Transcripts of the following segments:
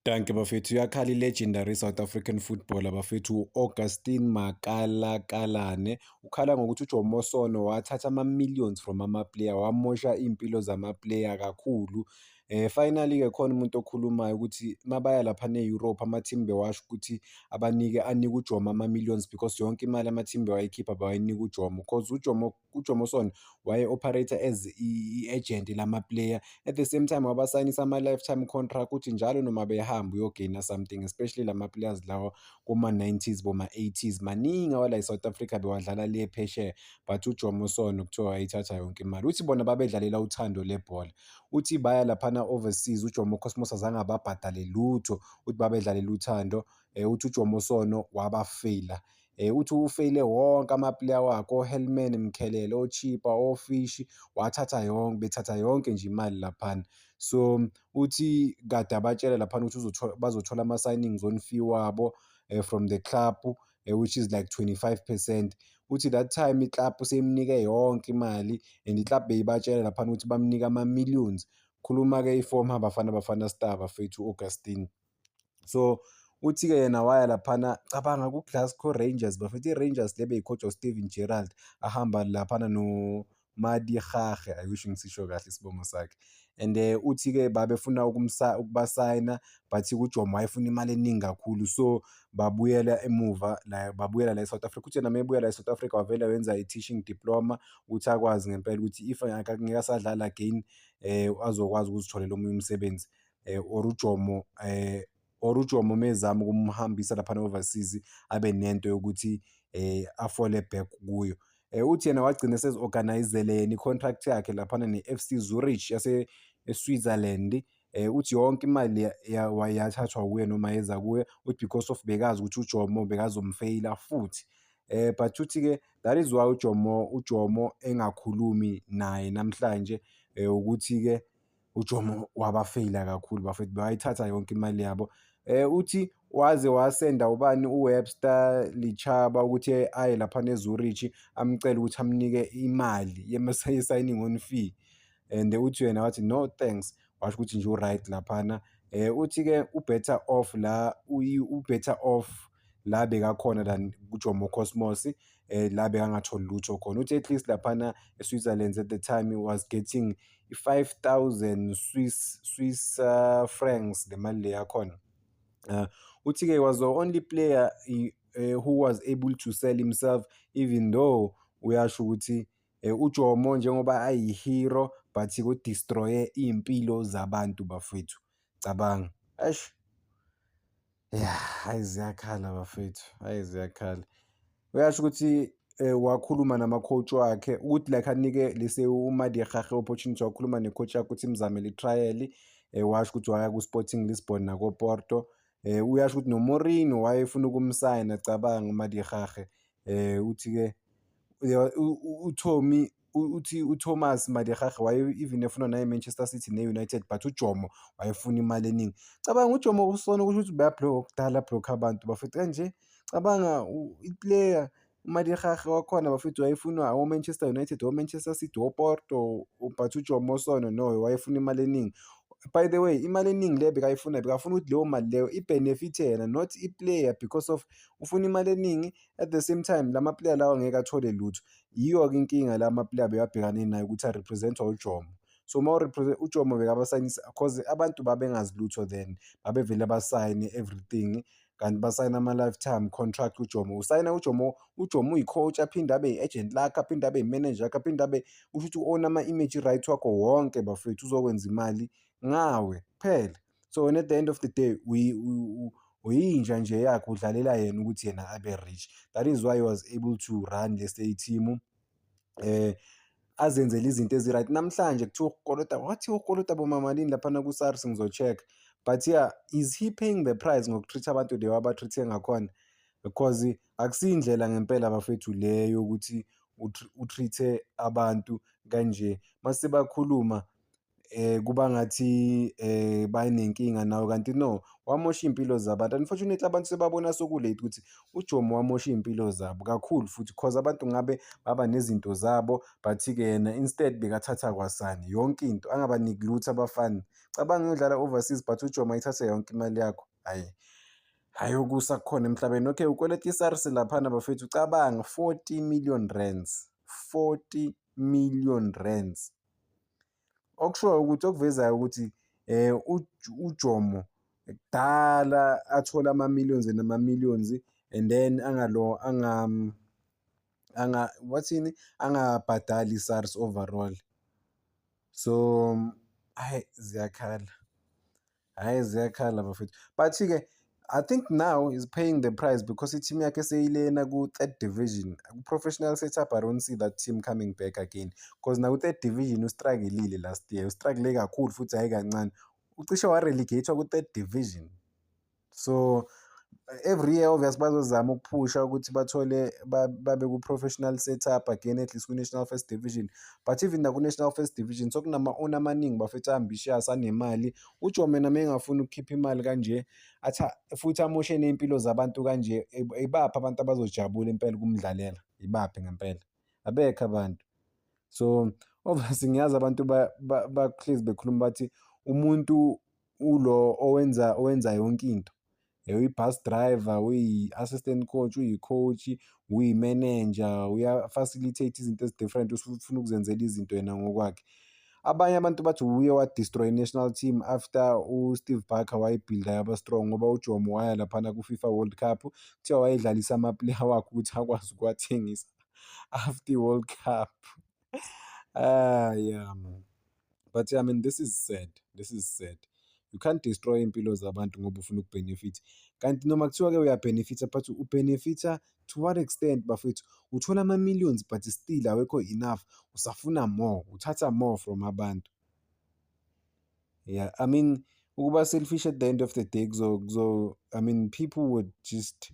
Danke bafethu, uyakhala i-legendary South African footballer bafethu u-Augustine Makalakala. Ukhala ngokuthi uJomo Sono wathatha ama-millions from ama-player, wamosha iy'mpilo zama-player kakhulu. Finally-ke khona umuntu okhulumayo ukuthi mabaya laphana e-Europe ama-team bewasho ukuthi anike uJomo ama-millions because yonke imali ama-team bewayikhipha bawayinika uJomo, cause uJomo Sono waye-operator as i-agent lama-player. At the same time wabasayinisa ama-lifetime contract ukuthi njalo noma behamba uyogeyina something, especially lama-players lawa koma-90s boma-80s. Maningi awala e-South Africa bewadlala le phesheya, but uJomo Sono kuthiwa wayithatha yonke imali. Uthi bona babedlalela uthando lebhola. Uthi baya laphana overseas uJomo Cosmos azange ababhadale lutho, uthi babedlalela uthando. Uthi uJomo Sono wabafeyila. Uthi ufeyile wonke ama-player wakhe, o-Helman Mkhelele, o-Chippa, o-Fish, bethatha yonke nje imali laphana. So uthi kade abatshela laphana ukuthi bazothola ama-signings on fee wabo from the club, which is like 25%. Uthi that time i-club seyimnike yonke imali and i-club beyibatshela laphana ukuthi bamnika ama-millions. Khuluma-ke i-former Bafana Bafana star bafethu u-Augustine. So uthi-ke yena waya laphana, cabanga ku-Glasgow Rangers bafethu, i-Rangers le beyi-coach Steven Gerrard, ahamba laphana noMudie Gage, I wish ngisisho kahle isibongo sakhe. And uthi-ke babefuna ukubasayina but uJomo wayefuna imali eningi kakhulu, so babuyela emuva babuyela la e-South Africa. Uthi yena mebuya la e-South Africa wavele wenza i-teaching diploma ukuthi akwazi ngempela ukuthi if ngeke asadlala again azokwazi ukuzitholela omunye umsebenzi. Or uJomo mezama ukumhambisa laphana overseas abe nento yokuthi afole back kuyo. Uthi yena wagcina sezi-organise-zele yena i-contract yakhe laphana ne-FC Zurich e-Switzerland. Uthi yonke imali yathathwa kuye noma yeza kuye, uthi because of bekazi ukuthi uJomo bekazomfeyila futhi. But uthi-ke that is why uJomo engakhulumi naye namhlanje, ukuthi-ke uJomo wabafeyila kakhulu bafethu, bewayithatha yonke imali yabo. Uthi waze wasenda ubani uWebster Lichaba ukuthi aye laphana eZurich amcele ukuthi amnike imali ye-signing on fee, and uthi yena wathi no thanks, washo ukuthi nje u-right laphana. Uthi-ke u-better off la bekakhona than kuJomo Cosmos, la bekangatholi lutho khona. Uthi at least laphana e-Switzerland at the time he was getting 5,000 Swiss francs, le mali le yakhona. Uthi-ke he was the only player who was able to sell himself, even though uyasho ukuthi uJomo njengoba ayi-hero but udestroye iy'mpilo zabantu bafethu. Cabanga, eish, yeah, hhayi ziyakhala bafethu, hhayi ziyakhala. Uyasho ukuthi wakhuluma nama-coach wakhe ukuthi like anike lese uMudie Gage opportunity, wakhuluma ne-coach yakhe ukuthi imzamele i-trial. Washo ukuthi waya ku-Sporting Lisbon nako-Porto. Uyasho ukuthi no-Mourinho wayefuna ukumsayina, cabanga uMudie Gage. Uthi-ke uThomas Mudie Gage even efuna naye-Manchester City ne-United, but uJomo wayefuna imali eningi. Cabanga uJomo Sono kusho ukuthi okudala abhlokha abantu bafethu kanje. Cabanga i-player uMudie Gage wakhona bafethu wayefuna o-Manchester United, o-Manchester City, o-Porto, but uJomo Sono no, wayefuna imali eningi. By the way, imali eningi le bekafuna ukuthi leyo mali leyo i-benefit-e yena, not i-player, because of ufuna imali eningi at the same time lama-player lawa ngeke athole lutho. Yiyo-ke inkinga la ama-player bekabhekane nayo ukuthi a-represent-wa uJomo. So uJomo bekabasayinisa cause abantu babengazi lutho then, babevele basayine everything, kanti basayina ama-lifetime contract. Usayina uJomo uyi-coach, aphinde abe yi-agent lakho, aphinde abe yi-manager yakho, aphinde abe usho ukuthi u-own ama-image right wakho wonke bafethu, uzokwenza imali ngawe kuphela. So and at the end of the day uyinja nje yakhe, udlalela yena ukuthi yena abe rich. That is why he was able to run le team, azenzele izinto ezi-right. Namhlanje kuthiwa ukukolota, kwathiwa ukukolota bomamalini laphana ku-SARS, ngizo-check-a. But yeah, is he paying the price ngoku-treat-a abantu the way aba-treat-e ngakhona? Because akusiyo indlela ngempela bafethu le yokuthi u-treat-e abantu kanje. Mase bakhuluma kuba ngathi banenkinga nawo kanti no, wamosha iy'mpilo zabantu. Unfortunately abantu sebabona seku-late ukuthi uJomo wamosha iy'mpilo zabo kakhulu futhi cause abantu ngabe baba nezinto zabo but-ke yena instead bekathatha kwasani yonke into, angabaniki lutho abafana. Cabanga uyodlala overseas but uJomo ayithathe yonke imali yakho, hhayi. Hhayi ukusa kukhona emhlabeni. Okay, ukweleta i-SARS laphana bafethu, cabanga 40 million rands, 40 million rands. Okushoyo ukuthi okuvezayo ukuthi uJomo kudala athola ama-millions and ama-millions and then wathini, angabhadali i-SARS overall. So hhayi ziyakhala, hhayi ziyakhala bafethu. But-ke I think now he's paying the price because i-team yakhe seyilena ku-third division. Ku-professional setup, I don't see that team coming back again because naku-third division ustruggle-ile last year, ustruggle kakhulu futhi hhayi kancane. Ucishe wa-relegate-wa ku-third division. So every year obviously bazozama ukuphusha ukuthi bathole babe ku-professional setup again, at least ku-national first division. But even naku-national first division sekunama-owner amaningi bafethu ambitious anemali. uJomo yena mengafuni ukukhipha imali kanje futhi amoshe ney'mpilo zabantu kanje, ibaphi abantu abazojabula impela ukumdlalela? Ibaphi ngempela? Abekho abantu. So obviously ngiyazi abantu bahlezi bekhuluma bathi umuntu ulo owenza yonke into. Uyi-bus driver, uyi-assistant coach, uyi-coach, uyi-manager, uya-facilitate izinto ezi-different ufuna ukuzenzela izinto yena ngokwakhe. Abanye abantu bathi uye wa-destroy i-national team after uSteve Barker wayibhilda yaba strong ngoba uJomo waya laphana ku-FIFA World Cup, kuthiwa wayedlalisa ama-player wakhe ukuthi akwazi ukuwathengisa after i-World Cup. Yeah man. But I mean this is sad, this is sad. You can't destroy iy'mpilo zabantu ngoba ufuna ukubhenefitha. Kanti noma kuthiwa-ke uyabhenefitha but ubhenefitha to what extent bafethu? Uthola ama-millions but still awekho enough, usafuna more, uthatha more from abantu. Yeah, I mean ukuba selfish at the end of the day I mean people would just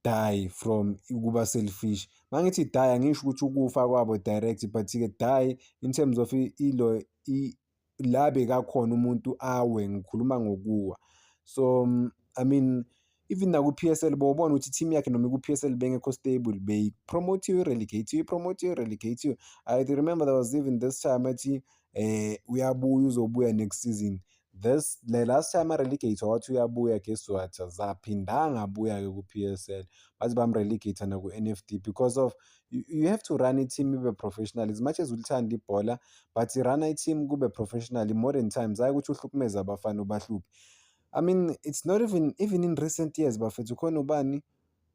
die from ukuba selfish. Mangithi die angisho ukuthi ukufa kwabo direct but-ke die in terms of la bekakhona umuntu awe, ngikhuluma ngokuwa. So I mean even naku-P_S_L bowubona ukuthi i-team yakhe noma iku-P_S_L bengekho stable, beyi-promote-iwe irelegate-iwe, i-promote-iwe irelegate-iwe. I remember there was even this time athi uyabuya uzobuya next season. The last time a-relegate-wa wathi uyabuya, guess what? Azaphindanga abuya-ke ku-P_S_L baze bam-relegate naku-N_F_D because of you have to run i-team ibe professional as much as ulithanda ibhola, but run-a i-team kube professional in modern times, hhayi ukuthi uhlukumeze abafana ubahluphe. I mean it's not even in recent years bafethu, khona ubani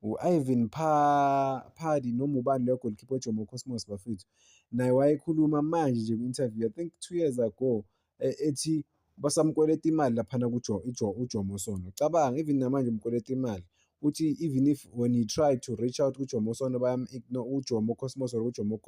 u-Ivan Padi noma ubani loyo goalkeeper weJomo Cosmos bafethu, naye wayekhuluma manje nje kwi-interview, I think 2 years ago ethi basamkweleta imali laphana uJomo Sono. Cabanga even namanje umkweleta imali, uthi even if when he tried to reach out kuJomo Sono bayam-ignore, uJomo Cosmos or uJomo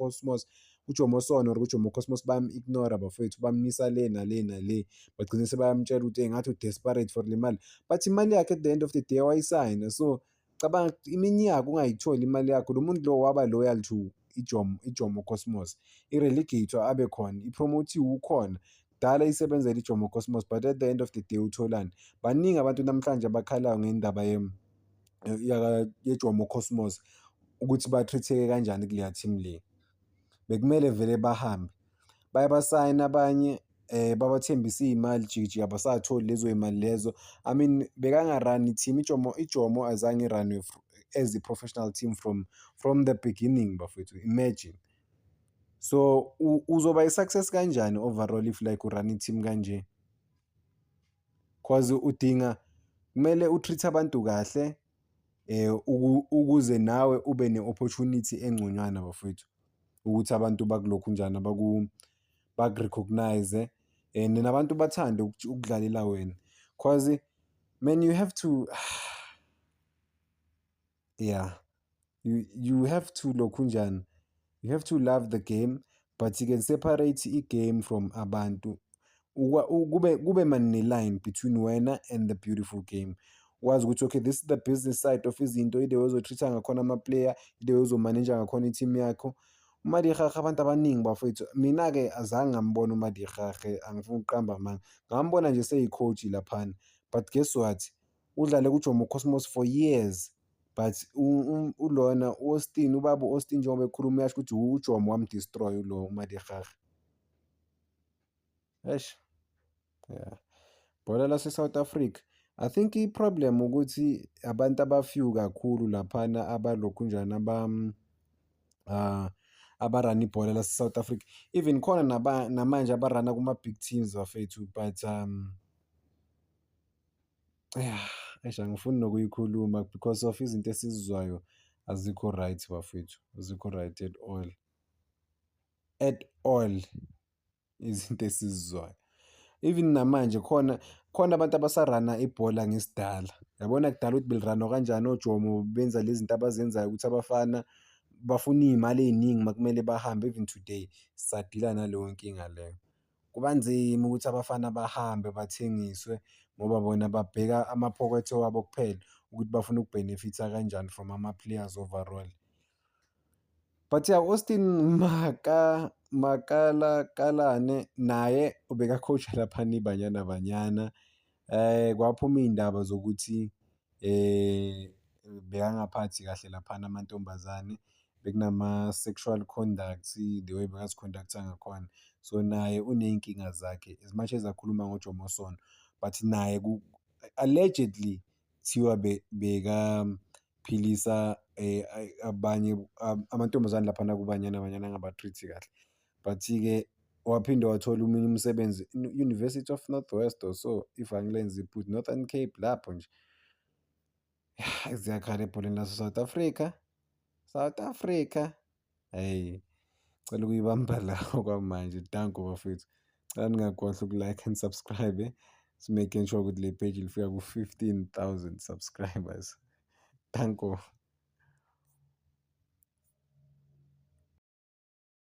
Sono or uJomo Cosmos bayam-ignore bafethu, bamisa le nale nale, bagcine sebayamtshela ukuthi ngathi u-desperate for le mali, but imali yakhe at the end of the day wayisayina. So cabanga iminyaka ungayitholi imali yakho, lo muntu lo waba loyal to iJomo Cosmos, i-relegate-wa abe khona, ipromote-iwe ukhona, kudala isebenzela iJomo Cosmos but at the end of the day utholani? Baningi abantu namhlanje abakhalayo ngendaba yeJomo Cosmos ukuthi ba-treat-eke kanjani kuleya team le. Bekumele vele bahambe, baye basayine abanye babathembise iy'mali jiki abasatholi lezo y'mali lezo. I mean bekanga-run i-team, iJomo azange i-run-we as a professional team from the beginning bafethu, imagine. So uzoba i-success kanjani overall if like u-run i-team kanje? Cause udinga, kumele u-treat abantu kahle ukuze nawe ube ne-opportunity engconywana bafethu, ukuthi abantu bakulokhunjana baku-recognize and nabantu bathande ukudlalela wena. Cause man you have to yeah, you have to lokhunjana, you have to love the game but you can separate i-game from abantu. Kube man ne-line between wena and the beautiful game. Wazi ukuthi okay this is the business side of izinto, ile way ozotreat-a ngakhona ama-player, ile way ozomanager ngakhona i-team yakho. uMadidache abantu abaningi bafowethu, mina-ke azange ngambona uMadidache, angifuni ukuqamba amanga, ngambona nje seyi-coach laphana. But guess what, udlale kuJomo Cosmos for years, but ulona u-Austin, ubaba u-Austin njengoba ekhuluma uyasho ukuthi uJomo wamdestroy lo uMadidache. Eish, yeah. Bhola lase-South Africa, I think i-problem ukuthi abantu aba-few kakhulu laphana abalokhunjana abarana ibhola lase-South Africa. Even khona namanje abarana kuma-big teams bafethu, but yeah, eish angifuni nokuyikhuluma because of izinto esizizwayo azikho right bafethu, azikho right at all, at all izinto esizizwayo. Even namanje khona abantu abasarana ibhola ngesidala. Yabona kudala ukuthi beliranwa kanjani, oJomo benza lezi zinto abazenzayo ukuthi abafana bafuna iy'mali ey'ningi uma kumele bahambe. Even today sisadila naleyo nkinga leyo. Kuba nzima ukuthi abafana bahambe bathengiswe ngoba bona babheka amaphokethe wabo kuphela ukuthi bafuna ukubhenefitha kanjani from ama-players overall. But yeah, Austin Makalakala naye ubeka-coach-a laphana iBanyana Banyana. Kwaphuma iy'ndaba zokuthi bekangaphathi kahle laphana amantombazane, bekunama-sexual conduct, the way bekazi-conduct-a ngakhona. So naye uney'nkinga zakhe as much as akhuluma ngoJomo Sono, but naye allegedly kuthiwa bekaphilisa abanye amantombazane laphana kuBanyana Banyana, angaba-treat-i kahle. But-ke waphinde wathola omunye umsebenzi University of North West or so, if angilenzi iphutha, Northern Cape lapho nje. Ziyakhala ebholeni lase-South Africa, South Africa. Hhayi, ngicela ukuyibamba la okwamanje. Danko bafethu, cela ningakhohlwa uku-like and subscribe, si-make sure ukuthi le page lifika ku-15,000 subscribers. Danko.